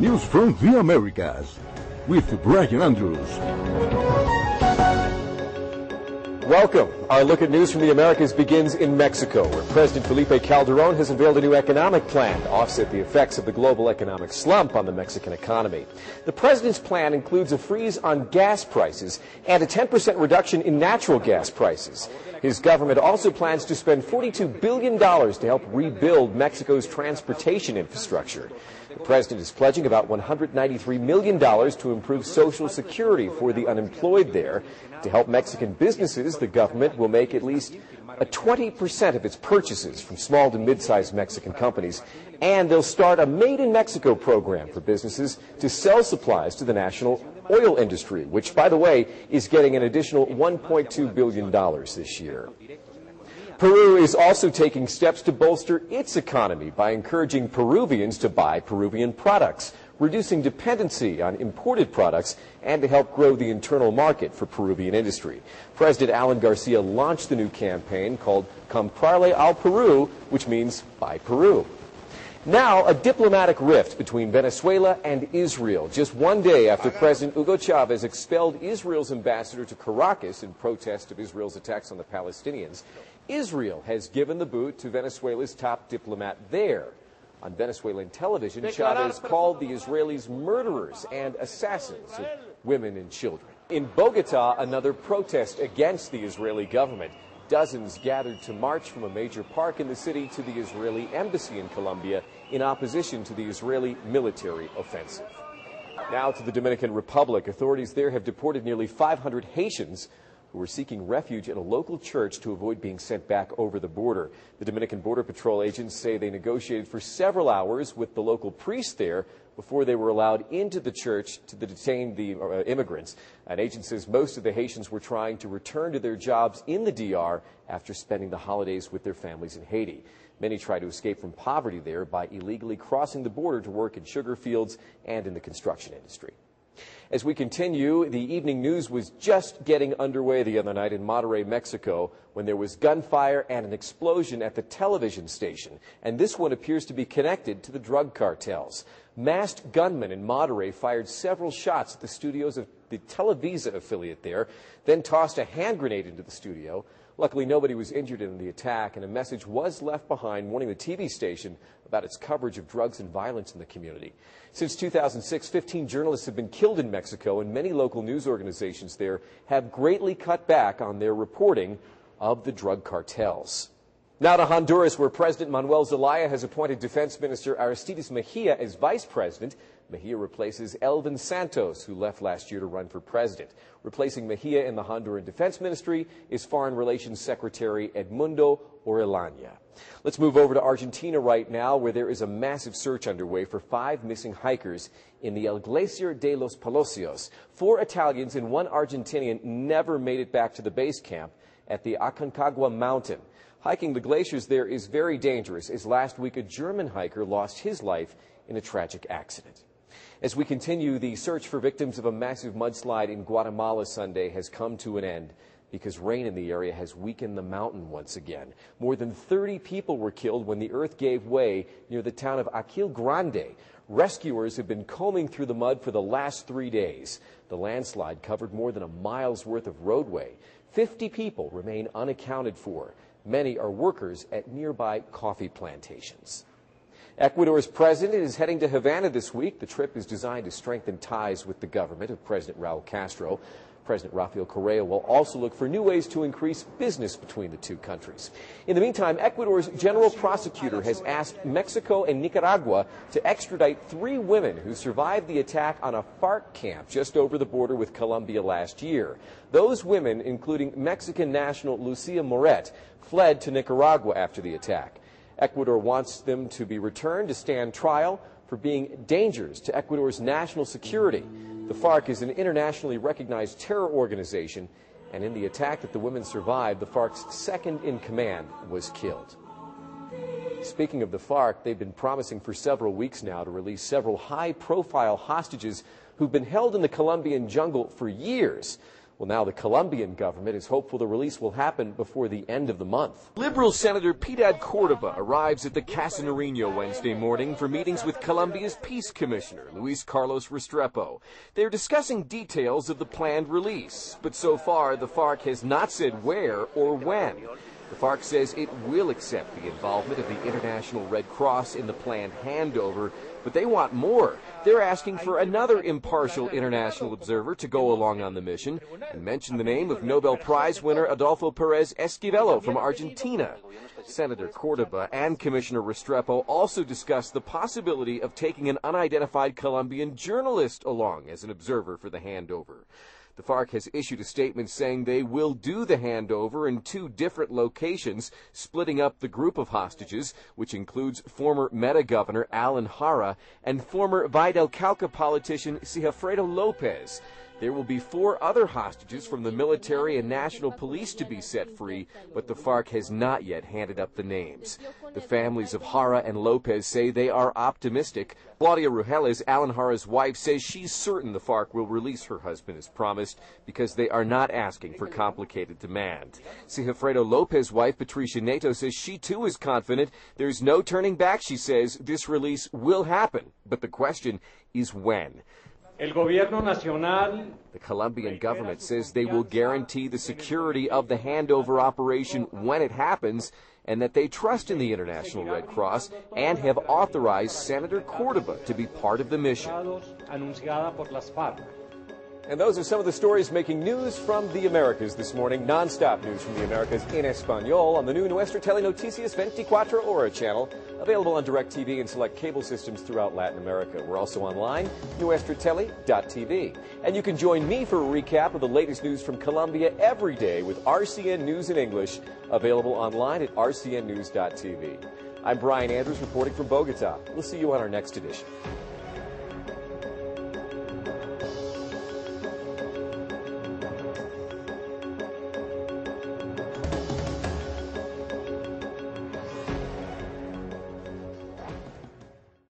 News from the Americas with Brian Andrews. Welcome. Our look at news from the Americas begins in Mexico, where President Felipe Calderón has unveiled a new economic plan to offset the effects of the global economic slump on the Mexican economy. The president's plan includes a freeze on gas prices and a 10% reduction in natural gas prices. His government also plans to spend $42 billion to help rebuild Mexico's transportation infrastructure. The president is pledging about $193 million to improve Social Security for the unemployed there. To help Mexican businesses, the government will make at least 20% of its purchases from small to mid-sized Mexican companies, and they'll start a Made in Mexico program for businesses to sell supplies to the national oil industry, which, by the way, is getting an additional $1.2 billion this year. Peru is also taking steps to bolster its economy by encouraging Peruvians to buy Peruvian products, reducing dependency on imported products, and to help grow the internal market for Peruvian industry. President Alan Garcia launched the new campaign called Comprarle al Peru, which means Buy Peru. Now, a diplomatic rift between Venezuela and Israel, just one day after President Hugo Chavez expelled Israel's ambassador to Caracas in protest of Israel's attacks on the Palestinians. Israel has given the boot to Venezuela's top diplomat there. On Venezuelan television, Chavez called the Israelis murderers and assassins of women and children. In Bogota, another protest against the Israeli government. Dozens gathered to march from a major park in the city to the Israeli embassy in Colombia in opposition to the Israeli military offensive. Now to the Dominican Republic. Authorities there have deported nearly 500 Haitians who were seeking refuge in a local church to avoid being sent back over the border. The Dominican Border Patrol agents say they negotiated for several hours with the local priest there before they were allowed into the church to detain the immigrants. An agent says most of the Haitians were trying to return to their jobs in the DR after spending the holidays with their families in Haiti. Many try to escape from poverty there by illegally crossing the border to work in sugar fields and in the construction industry. As we continue, the evening news was just getting underway the other night in Monterrey, Mexico, when there was gunfire and an explosion at the television station. And this one appears to be connected to the drug cartels. Masked gunmen in Monterrey fired several shots at the studios of the Televisa affiliate there, then tossed a hand grenade into the studio. Luckily, nobody was injured in the attack, and a message was left behind warning the TV station about its coverage of drugs and violence in the community. Since 2006, 15 journalists have been killed in Mexico, and many local news organizations there have greatly cut back on their reporting of the drug cartels. Now to Honduras, where President Manuel Zelaya has appointed Defense Minister Aristides Mejia as vice president. Mejia replaces Elvin Santos, who left last year to run for president. Replacing Mejia in the Honduran Defense Ministry is Foreign Relations Secretary Edmundo Orellana. Let's move over to Argentina right now, where there is a massive search underway for 5 missing hikers in the El Glaciar de los Palacios. 4 Italians and 1 Argentinian never made it back to the base camp at the Aconcagua mountain. Hiking the glaciers there is very dangerous, as last week a German hiker lost his life in a tragic accident. As we continue, the search for victims of a massive mudslide in Guatemala Sunday has come to an end because rain in the area has weakened the mountain once again. More than 30 people were killed when the earth gave way near the town of Aquil Grande. Rescuers have been combing through the mud for the last 3 days. The landslide covered more than a mile's worth of roadway. 50 people remain unaccounted for. Many are workers at nearby coffee plantations. Ecuador's president is heading to Havana this week. The trip is designed to strengthen ties with the government of President Raul Castro. President Rafael Correa will also look for new ways to increase business between the two countries. In the meantime, Ecuador's general prosecutor has asked Mexico and Nicaragua to extradite 3 women who survived the attack on a FARC camp just over the border with Colombia last year. Those women, including Mexican national Lucia Moret, fled to Nicaragua after the attack. Ecuador wants them to be returned to stand trial for being dangers to Ecuador's national security. The FARC is an internationally recognized terror organization, and in the attack that the women survived, the FARC's second-in-command was killed. Speaking of the FARC, they've been promising for several weeks now to release several high-profile hostages who've been held in the Colombian jungle for years. Well, now the Colombian government is hopeful the release will happen before the end of the month. Liberal Senator Piedad Córdoba arrives at the Casa Nariño Wednesday morning for meetings with Colombia's Peace Commissioner, Luis Carlos Restrepo. They're discussing details of the planned release, but so far the FARC has not said where or when. The FARC says it will accept the involvement of the International Red Cross in the planned handover, but they want more. They're asking for another impartial international observer to go along on the mission and mention the name of Nobel Prize winner Adolfo Pérez Esquivel from Argentina. Senator Córdoba and Commissioner Restrepo also discussed the possibility of taking an unidentified Colombian journalist along as an observer for the handover. The FARC has issued a statement saying they will do the handover in 2 different locations, splitting up the group of hostages, which includes former Meta Governor Alan Jara and former Valle del Cauca politician Sigifredo López. There will be 4 other hostages from the military and national police to be set free, but the FARC has not yet handed up the names. The families of Jara and López say they are optimistic. Claudia Rujeles, Alan Jara's wife, says she's certain the FARC will release her husband as promised because they are not asking for complicated demand. Sigifredo López's wife, Patricia Neto, says she too is confident. There's no turning back, she says. This release will happen, but the question is when. The Colombian government says they will guarantee the security of the handover operation when it happens and that they trust in the International Red Cross and have authorized Senator Córdoba to be part of the mission. And those are some of the stories making news from the Americas this morning. Non-stop news from the Americas in Espanol on the new Nuestra Tele Noticias 24 Hora channel, available on DirecTV and select cable systems throughout Latin America. We're also online, nuestratele.tv. And you can join me for a recap of the latest news from Colombia every day with RCN News in English, available online at rcnnews.tv. I'm Brian Andrews reporting from Bogota. We'll see you on our next edition.